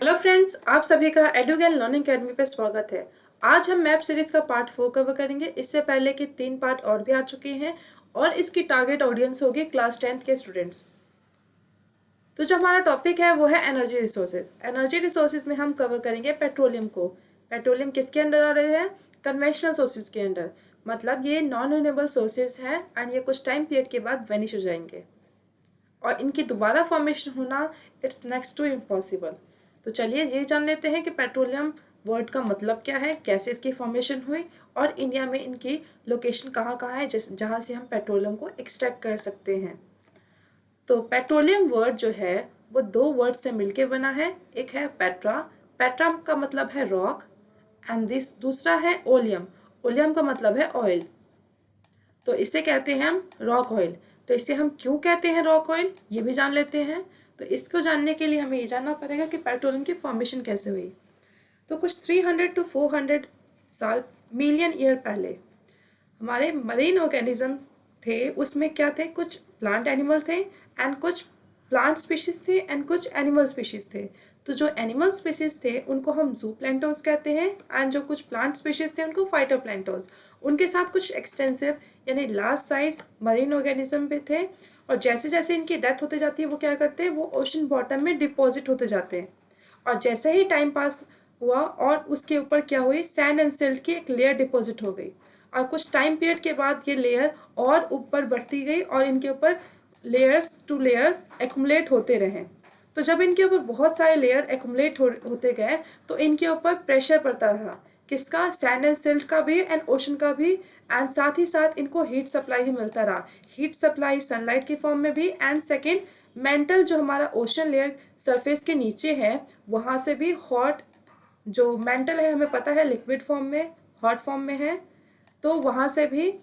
Hello friends, आप सभी का एडुगेल लर्निंग अकेडमी पे स्वागत है। आज हम मैप सीरीज का पार्ट 4 कवर करेंगे। इससे पहले के 3 पार्ट और भी आ चुके हैं और इसकी टारगेट ऑडियंस होगी क्लास 10th के स्टूडेंट्स। तो जो हमारा टॉपिक है वो है एनर्जी रिसोर्सेज। एनर्जी रिसोर्सेज में हम कवर करेंगे पेट्रोलियम को। पेट्रोलियम किसके अंडर आ रहे हैं? कन्वेंशनल सोर्सेज के अंडर। मतलब ये नॉन रिन्यूएबल सोर्सेज हैं एंड ये कुछ टाइम पीरियड के बाद वेनिश हो जाएंगे और इनकी दोबारा फॉर्मेशन होना इट्स नेक्स्ट टू इम्पॉसिबल। तो चलिए ये जान लेते हैं कि पेट्रोलियम वर्ड का मतलब क्या है, कैसे इसकी फॉर्मेशन हुई और इंडिया में इनकी लोकेशन कहाँ कहाँ है जहाँ से हम पेट्रोलियम को एक्सट्रैक्ट कर सकते हैं। तो पेट्रोलियम वर्ड जो है वो 2 वर्ड से मिलके बना है। एक है पेट्रा, पेट्रा का मतलब है रॉक एंड दिस दूसरा है ओलियम, ओलियम का मतलब है ऑयल। तो इसे कहते हैं हम रॉक ऑयल। तो इसे हम क्यों कहते हैं रॉक ऑयल ये भी जान लेते हैं। तो इसको जानने के लिए हमें ये जानना पड़ेगा कि पेट्रोलियम की फॉर्मेशन कैसे हुई। तो कुछ 300 to 400 साल मिलियन ईयर पहले हमारे मरीन ऑर्गेनिज्म थे। उसमें क्या थे? कुछ प्लांट एनिमल थे एंड कुछ प्लांट स्पीशीज थे एंड कुछ एनिमल स्पीशीज थे। तो जो एनिमल स्पीशीज थे उनको हम जू प्लैंटोन्स कहते हैं एंड जो कुछ प्लांट स्पीशीज थे उनको फाइटो प्लैंटोन्स। उनके साथ कुछ एक्सटेंसिव यानी लार्ज साइज मरीन ऑर्गेनिज्म भी थे और जैसे जैसे इनकी डेथ होती जाती है वो क्या करते हैं, वो ओशन बॉटम में डिपॉजिट होते जाते हैं। और जैसे ही टाइम पास हुआ और उसके ऊपर क्या हुई, सैंड एंड सिल्ट की एक लेयर डिपॉजिट हो गई और कुछ टाइम पीरियड के बाद ये लेयर और ऊपर बढ़ती गई और इनके ऊपर लेयर्स टू लेयर एक्युमुलेट होते रहे। तो जब इनके ऊपर बहुत सारे लेयर एक्युमुलेट होते गए तो इनके ऊपर प्रेशर पड़ता रहा। किसका? सैंड एंड सिल्ट का भी एंड ओशन का भी। एंड साथ ही साथ इनको हीट सप्लाई भी मिलता रहा। हीट सप्लाई सनलाइट के फॉर्म में भी एंड सेकेंड मेंटल जो हमारा ओशन लेयर सरफेस के नीचे है वहाँ से भी हॉट, जो मेंटल है हमें पता है लिक्विड फॉर्म में हॉट फॉर्म में है, तो वहाँ से भी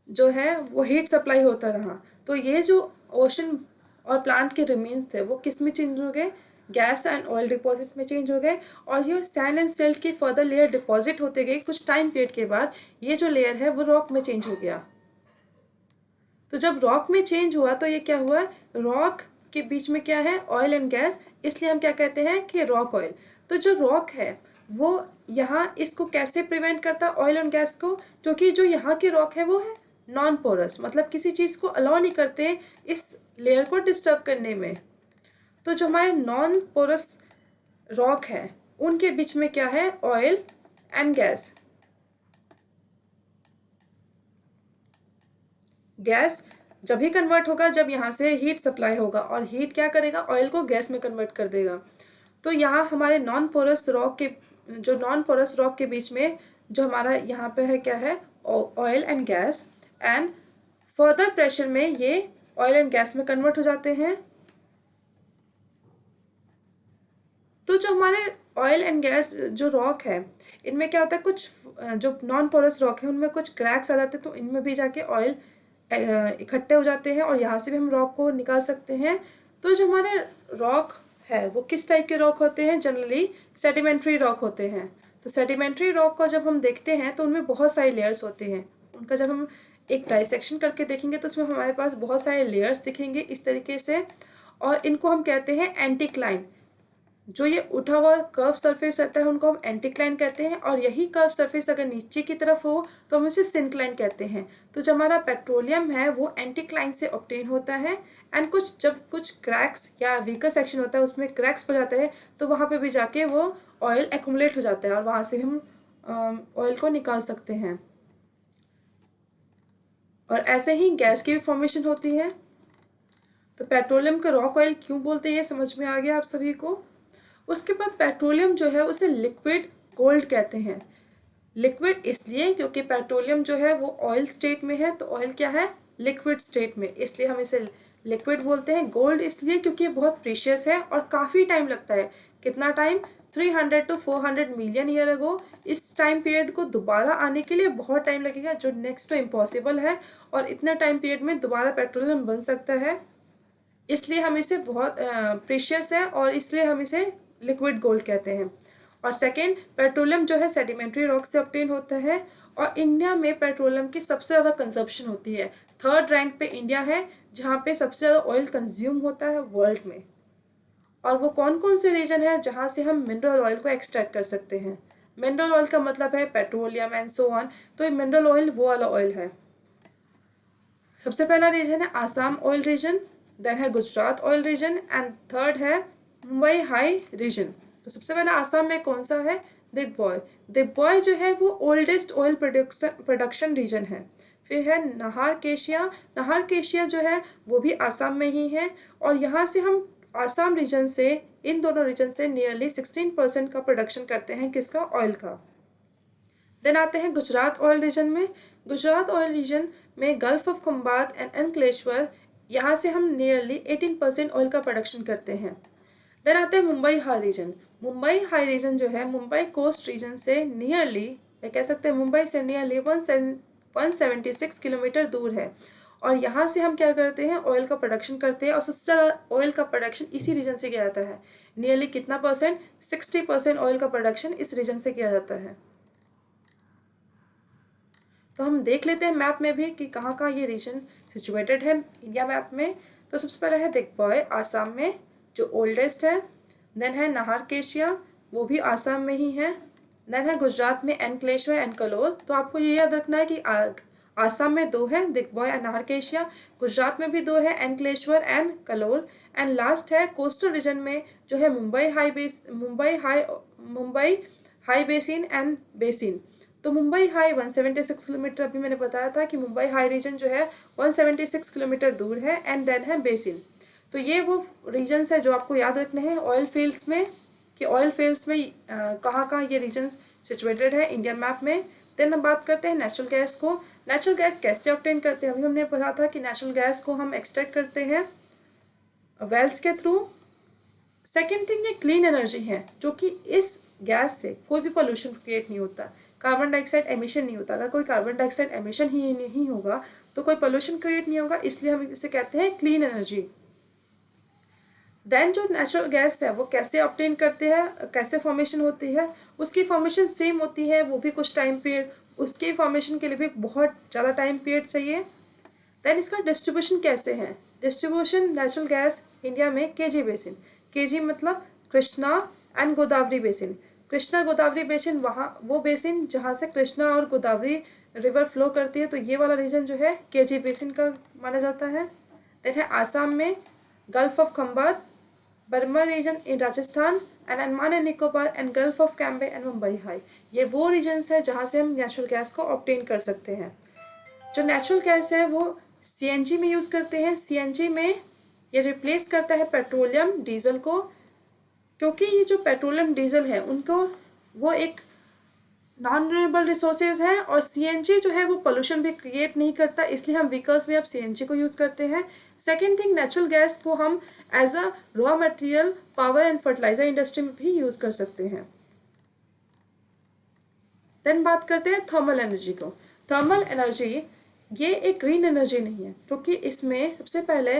जो है वो हीट सप्लाई होता रहा। तो ये जो ओशन और प्लांट के रिमेन्स थे वो किस में चेंज हो गए? गैस एंड ऑयल डिपॉजिट में चेंज हो गए। और ये सैंड एंड सिल्ट की फर्दर लेयर डिपॉजिट होते गए। कुछ टाइम पीरियड के बाद ये जो लेयर है वो रॉक में चेंज हो गया। तो जब रॉक में चेंज हुआ तो ये क्या हुआ, रॉक के बीच में क्या है? Oil and gas. इसलिए हम क्या कहते हैं कि रॉक ऑयल। तो जो रॉक है वो यहाँ इसको कैसे प्रिवेंट करता ऑयल एंड गैस को? क्योंकि जो यहाँ की रॉक है वो है नॉन पोरस, मतलब किसी चीज़ को अलाउ नहीं करते इस लेयर को डिस्टर्ब करने में। तो जो हमारे नॉन पोरस रॉक है उनके बीच में क्या है? Oil and gas. गैस जब ही कन्वर्ट होगा जब यहाँ से हीट सप्लाई होगा और हीट क्या करेगा? ऑयल को गैस में कन्वर्ट कर देगा। तो यहाँ हमारे नॉन पोरस रॉक के बीच में जो हमारा यहाँ पे है क्या है? Oil and gas. And further pressure में ये ऑयल एंड गैस में कन्वर्ट हो जाते हैं। तो जो हमारे ऑयल एंड गैस जो रॉक है इनमें क्या होता है, कुछ जो नॉन पोरस रॉक है उनमें कुछ क्रैक्स आ जाते हैं तो इनमें भी जाके ऑयल इकट्ठे हो जाते हैं और यहाँ से भी हम रॉक को निकाल सकते हैं। तो जो हमारे रॉक है वो किस टाइप के रॉक होते हैं? जनरली सेडिमेंट्री रॉक होते हैं। तो सेडिमेंट्री रॉक को जब हम देखते हैं तो उनमें बहुत सारे लेयर्स होते हैं। उनका जब हम एक डाइसेक्शन करके देखेंगे तो उसमें हमारे पास बहुत सारे लेयर्स दिखेंगे इस तरीके से। और इनको हम कहते हैं एंटीक्लाइन। जो ये उठा हुआ कर्व सरफेस रहता है उनको हम एंटीक्लाइन कहते हैं और यही कर्व सरफेस अगर नीचे की तरफ हो तो हम इसे सिंक्लाइन कहते हैं। तो जो हमारा पेट्रोलियम है वो एंटीक्लाइन से ऑब्टेन होता है एंड जब कुछ क्रैक्स या वीकर सेक्शन होता है उसमें क्रैक्स पड़ जाते हैं तो वहाँ पे भी जाके वो ऑयल एक्युमुलेट हो जाता है और वहाँ से भी हम ऑयल को निकाल सकते हैं। और ऐसे ही गैस की भी फॉर्मेशन होती है। तो पेट्रोलियम का रॉक ऑयल क्यों बोलते हैं ये समझ में आ गया आप सभी को। उसके बाद पेट्रोलियम जो है उसे लिक्विड गोल्ड कहते हैं। लिक्विड इसलिए क्योंकि पेट्रोलियम जो है वो ऑयल स्टेट में है, तो ऑयल क्या है? लिक्विड स्टेट में, इसलिए हम इसे लिक्विड बोलते हैं। गोल्ड इसलिए क्योंकि ये बहुत प्रीशियस है और काफ़ी टाइम लगता है। कितना time? 300 to 400 million year ago. इस टाइम पीरियड को दोबारा आने के लिए बहुत टाइम लगेगा जो नेक्स्ट तो इम्पॉसिबल है। और इतना टाइम पीरियड में दोबारा पेट्रोलियम बन सकता है, इसलिए हम इसे बहुत प्रीशियस है और इसलिए हम इसे लिक्विड गोल्ड कहते हैं। और सेकेंड, पेट्रोलियम जो है सेडिमेंट्री रॉक से ऑब्टेन होता है और इंडिया में पेट्रोलियम की सबसे ज़्यादा कंजप्शन होती है। 3rd रैंक पे इंडिया है जहाँ पे सबसे ज़्यादा ऑयल कंज्यूम होता है वर्ल्ड में। और वो कौन कौन से रीजन है जहाँ से हम मिनरल ऑयल को एक्सट्रैक्ट कर सकते हैं। मिनरल ऑयल का मतलब है पेट्रोलियम एंड सो ऑन, तो ये मिनरल ऑयल वो वाला ऑयल है। सबसे पहला रीजन है आसाम ऑयल रीजन, देन है Gujarat oil region and third है मुंबई हाई रीजन। तो सबसे पहला आसाम में कौन सा है, दिग्बॉय। दिग्बॉय जो है वो ओल्डेस्ट ऑयल प्रोडक्शन रीजन है। फिर है नाहरकेशिया, नाहरकेशिया जो है वो भी आसाम में ही है, और यहाँ से हम आसाम रीजन से, इन दोनों रीजन से नियरली 16% का प्रोडक्शन करते हैं, किसका, ऑयल का। देन आते हैं गुजरात ऑयल रीजन में। गुजरात ऑयल रीजन में gulf of Khambhat and Ankleshwar, यहाँ से हम नियरली 18% ऑयल का प्रोडक्शन करते हैं। देन आते हैं Mumbai high region. Mumbai high region जो है मुंबई कोस्ट रीजन से नियरली, या कह सकते हैं मुंबई से नियरली 176 किलोमीटर दूर है, और यहाँ से हम क्या करते हैं, ऑयल का प्रोडक्शन करते हैं, और सबसे ज़्यादा ऑयल का प्रोडक्शन इसी रीजन से किया जाता है। नियरली कितना परसेंट, 60% ऑयल का प्रोडक्शन इस रीजन से किया जाता है। तो हम देख लेते हैं मैप में भी कि कहाँ कहाँ ये रीजन सिचुएटेड है इंडिया मैप में। तो सबसे पहले है दिग्बॉय आसाम में, जो ओल्डेस्ट है। देन है नाहरकेशिया, वो भी आसाम में ही है। देन है गुजरात में एनक्लेश्वर एंड कलोल। तो आपको ये याद रखना है कि आसाम में दो है, दिग्बॉय एंड नाहरकेशिया। गुजरात में भी दो है, एनक्लेश्वर एंड कलोल। एंड लास्ट है कोस्टल रीजन में जो है Mumbai high basin and basin. तो मुंबई हाई 176 किलोमीटर, अभी मैंने बताया था कि मुंबई हाई रीजन जो है 176 किलोमीटर दूर है। एंड देन है बेसिन। तो ये वो रीजन्स है जो आपको याद रखने हैं ऑयल फील्ड्स में, कि ऑयल फील्ड्स में कहाँ कहाँ ये रीजन्स सिचुएटेड है इंडिया मैप में। देन हम बात करते हैं नेचुरल गैस को। नेचुरल गैस कैसे ऑब्टेन करते हैं, अभी हमने पढ़ा था कि नेचुरल गैस को हम एक्सट्रैक्ट करते हैं वेल्स के थ्रू। सेकेंड थिंग, ये क्लीन एनर्जी है, जो कि इस गैस से कोई भी पोल्यूशन क्रिएट नहीं होता, कार्बन डाइऑक्साइड एमिशन नहीं होता। अगर कोई कार्बन डाइऑक्साइड एमिशन ही नहीं होगा तो कोई पोल्यूशन क्रिएट नहीं होगा, इसलिए हम इसे कहते हैं क्लीन एनर्जी। देन जो नेचुरल गैस है वो कैसे ऑब्टेन करते हैं, कैसे फॉर्मेशन होती है, उसकी फॉर्मेशन सेम होती है, वो भी कुछ टाइम पीरियड, उसकी फॉर्मेशन के लिए भी बहुत ज़्यादा टाइम पीरियड चाहिए। देन इसका डिस्ट्रीब्यूशन कैसे है, डिस्ट्रीब्यूशन नेचुरल गैस इंडिया में केजी बेसिन, केजी मतलब Krishna and Godavari basin. Krishna Godavari basin वहाँ वो बेसिन जहाँ से कृष्णा और गोदावरी रिवर फ्लो करती है, तो ये वाला रीजन जो है केजी बेसिन का माना जाता है। देन है आसाम में gulf of Khambhat, Barmer region in Rajasthan and Andaman and Nicobar and gulf of Cambay and Mumbai High, ये वो रीजन्स है जहाँ से हम नेचुरल गैस को ऑब्टेन कर सकते हैं। जो नेचुरल गैस है वो सीएनजी में यूज़ करते हैं। सीएनजी में ये रिप्लेस करता है पेट्रोलियम डीजल को, क्योंकि ये जो पेट्रोलियम डीजल है उनको वो एक नॉन रिन्यूएबल रिसोर्सेज है, और सीएनजी जो है वो पोल्यूशन भी क्रिएट नहीं करता, इसलिए हम व्हीकल्स में अब सीएनजी को यूज़ करते हैं। सेकेंड थिंग, नेचुरल गैस को हम as a raw material power and fertiliser industry में भी यूज़ कर सकते हैं। देन बात करते हैं थर्मल एनर्जी को। थर्मल एनर्जी ये एक ग्रीन एनर्जी नहीं है, क्योंकि इसमें सबसे पहले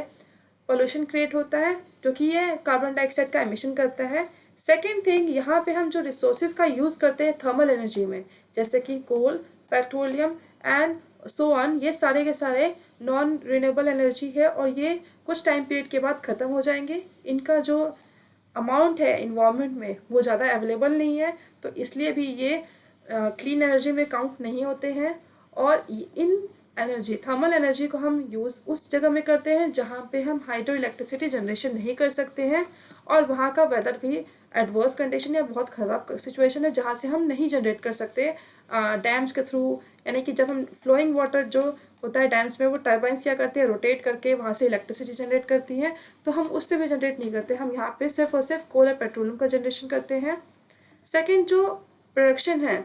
पोल्यूशन क्रिएट होता है, क्योंकि ये कार्बन डाइऑक्साइड का एमिशन करता है। सेकेंड थिंग, यहाँ पे हम जो रिसोर्सेज का यूज़ करते हैं थर्मल एनर्जी में, जैसे कि कोल, पेट्रोलियम एंड सो ऑन, ये सारे के सारे नॉन रिन्यूएबल एनर्जी है, और ये कुछ टाइम पीरियड के बाद ख़त्म हो जाएंगे। इनका जो अमाउंट है इन्वायरमेंट में वो ज़्यादा अवेलेबल नहीं है, तो इसलिए भी ये क्लीन एनर्जी में काउंट नहीं होते हैं। और इन एनर्जी, थर्मल एनर्जी को हम यूज़ उस जगह में करते हैं जहाँ पे हम हाइड्रो इलेक्ट्रिसिटी जनरेशन नहीं कर सकते हैं, और वहाँ का वेदर भी एडवर्स कंडीशन या बहुत ख़राब सिचुएशन है जहाँ से हम नहीं जनरेट कर सकते डैम्स के थ्रू। यानी कि जब हम फ्लोइंग वाटर जो होता है डैम्स में, वो टर्बाइंस क्या करती है, रोटेट करके वहाँ से इलेक्ट्रिसिटी जनरेट करती हैं, तो हम उससे भी जनरेट नहीं करते। हम यहाँ पे सिर्फ और सिर्फ कोल और पेट्रोलियम का जनरेशन करते हैं। सेकेंड जो प्रोडक्शन है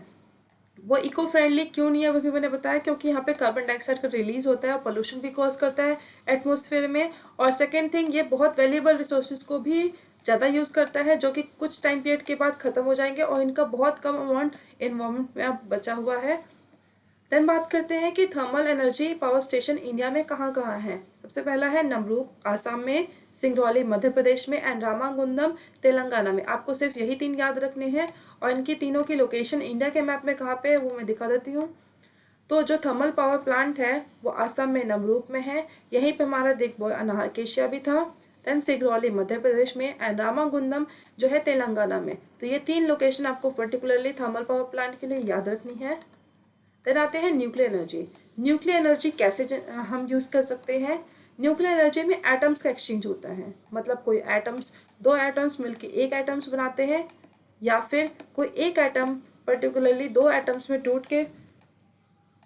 वो इको फ्रेंडली क्यों नहीं है, वो भी मैंने बताया, क्योंकि यहाँ पे कार्बन डाइऑक्साइड का रिलीज होता है और पोल्यूशन भी कॉज करता है एटमॉस्फेयर में। और सेकेंड थिंग, ये बहुत वैल्यूएबल रिसोर्सेज को भी ज़्यादा यूज़ करता है, जो कि कुछ टाइम पीरियड के बाद ख़त्म हो जाएंगे, और इनका बहुत कम अमाउंट इन्वायरमेंट में अब बचा हुआ है। देन बात करते हैं कि thermal energy power station India में कहाँ कहाँ है। सबसे पहला है नमरूप आसाम में, सिंगरौली मध्य प्रदेश में एंड रामागुंडम तेलंगाना में। आपको सिर्फ यही तीन याद रखने हैं, और इनकी तीनों की लोकेशन इंडिया के मैप में कहाँ पे है वो मैं दिखा देती हूँ। तो जो थर्मल पावर प्लांट है वो आसाम में नमरूप में है, यहीं पे हमारा दिग्बॉय नाहरकेशिया भी था। देन सिगरौली मध्य प्रदेश में एंड रामागुंडम जो है तेलंगाना में। तो ये 3 लोकेशन आपको पर्टिकुलरली थर्मल पावर प्लांट के लिए याद रखनी है। देन आते हैं न्यूक्लियर एनर्जी। न्यूक्लियर एनर्जी कैसे हम यूज़ कर सकते हैं। न्यूक्लियर एनर्जी में एटम्स का एक्सचेंज होता है, मतलब कोई एटम्स, 2 एटम्स मिलकर एक एटम्स बनाते हैं, या फिर कोई एक एटम पर्टिकुलरली 2 एटम्स में टूट के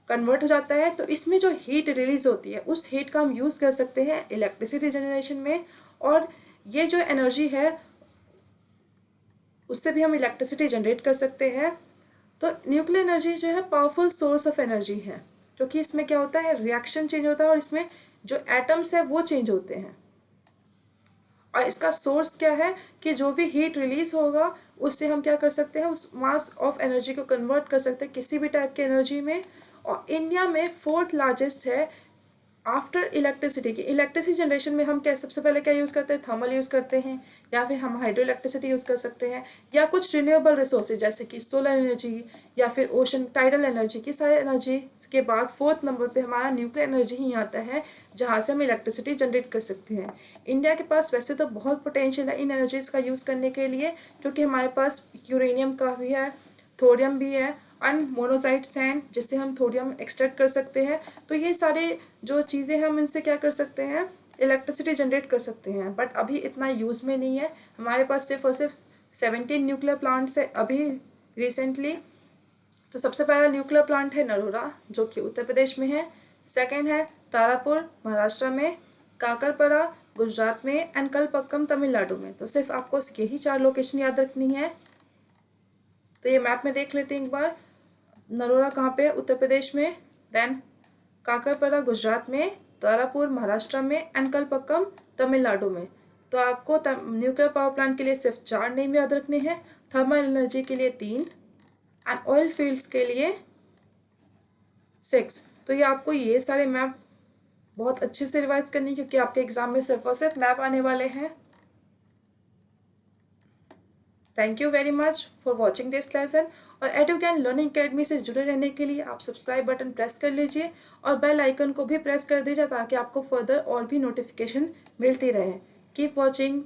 कन्वर्ट हो जाता है। तो इसमें जो हीट रिलीज होती है उस हीट का हम यूज़ कर सकते हैं इलेक्ट्रिसिटी जनरेशन में, और ये जो एनर्जी है उससे भी हम इलेक्ट्रिसिटी जनरेट कर सकते हैं। तो न्यूक्लियर एनर्जी जो है पावरफुल सोर्स ऑफ एनर्जी है, क्योंकि इसमें क्या होता है, रिएक्शन चेंज होता है और इसमें जो एटम्स है वो चेंज होते हैं। और इसका सोर्स क्या है कि जो भी हीट रिलीज होगा उससे हम क्या कर सकते हैं, उस मास ऑफ एनर्जी को कन्वर्ट कर सकते हैं किसी भी टाइप की एनर्जी में। और इंडिया में 4th लार्जेस्ट है आफ्टर इलेक्ट्रिसिटी की। इलेक्ट्रिसिटी जनरेशन में हम क्या सबसे पहले क्या यूज़ करते हैं, थर्मल यूज़ करते हैं, या फिर हम हाइड्रो इलेक्ट्रिसिटी यूज़ कर सकते हैं, या कुछ रिन्यूएबल रिसोर्सेज जैसे कि सोलर एनर्जी या फिर ओशन टाइडल एनर्जी की सारी एनर्जी के बाद 4th नंबर पे हमारा न्यूक्लियर एनर्जी ही आता है, जहाँ से हम इलेक्ट्रिसिटी जनरेट कर सकते हैं। इंडिया के पास वैसे तो बहुत पोटेंशियल है इन एनर्जीज़ का यूज़ करने के लिए, क्योंकि हमारे पास यूरेनियम का भी है, थोरियम भी है, एंड मोनोजाइट सैंड जिससे हम थोरियम एक्सट्रैक्ट कर सकते हैं। तो ये सारे जो चीज़ें हम इनसे क्या कर सकते हैं, इलेक्ट्रिसिटी जनरेट कर सकते हैं, बट अभी इतना यूज़ में नहीं है। हमारे पास सिर्फ और सिर्फ 17 न्यूक्लियर प्लांट्स है अभी रिसेंटली। तो सबसे पहला न्यूक्लियर प्लांट है नरोरा जो कि उत्तर प्रदेश में है, सेकेंड है तारापुर महाराष्ट्र में, काकरपरा गुजरात में, एंड कलपक्कम तमिलनाडु में। तो सिर्फ आपको यही 4 लोकेशन याद रखनी है। तो ये मैप में देख लेते हैं एक बार, नरोरा कहाँ पे, उत्तर प्रदेश में, देन काकरपरा गुजरात में, तारापुर महाराष्ट्र में, एंड कलपक्कम तमिलनाडु में। तो आपको न्यूक्लियर पावर प्लांट के लिए सिर्फ 4 नेम याद रखने हैं, थर्मल एनर्जी के लिए 3 एंड ऑयल फील्ड्स के लिए 6। तो ये आपको ये सारे मैप बहुत अच्छे से रिवाइज करनी है, क्योंकि आपके एग्जाम में सिर्फ और सिर्फ मैप आने वाले हैं। Thank you very much for watching this lesson. और एडुज्ञान लर्निंग अकेडमी से जुड़े रहने के लिए आप सब्सक्राइब बटन प्रेस कर लीजिए और बेल आइकन को भी प्रेस कर दीजिए, ताकि आपको फर्दर और भी नोटिफिकेशन मिलती रहे। Keep watching.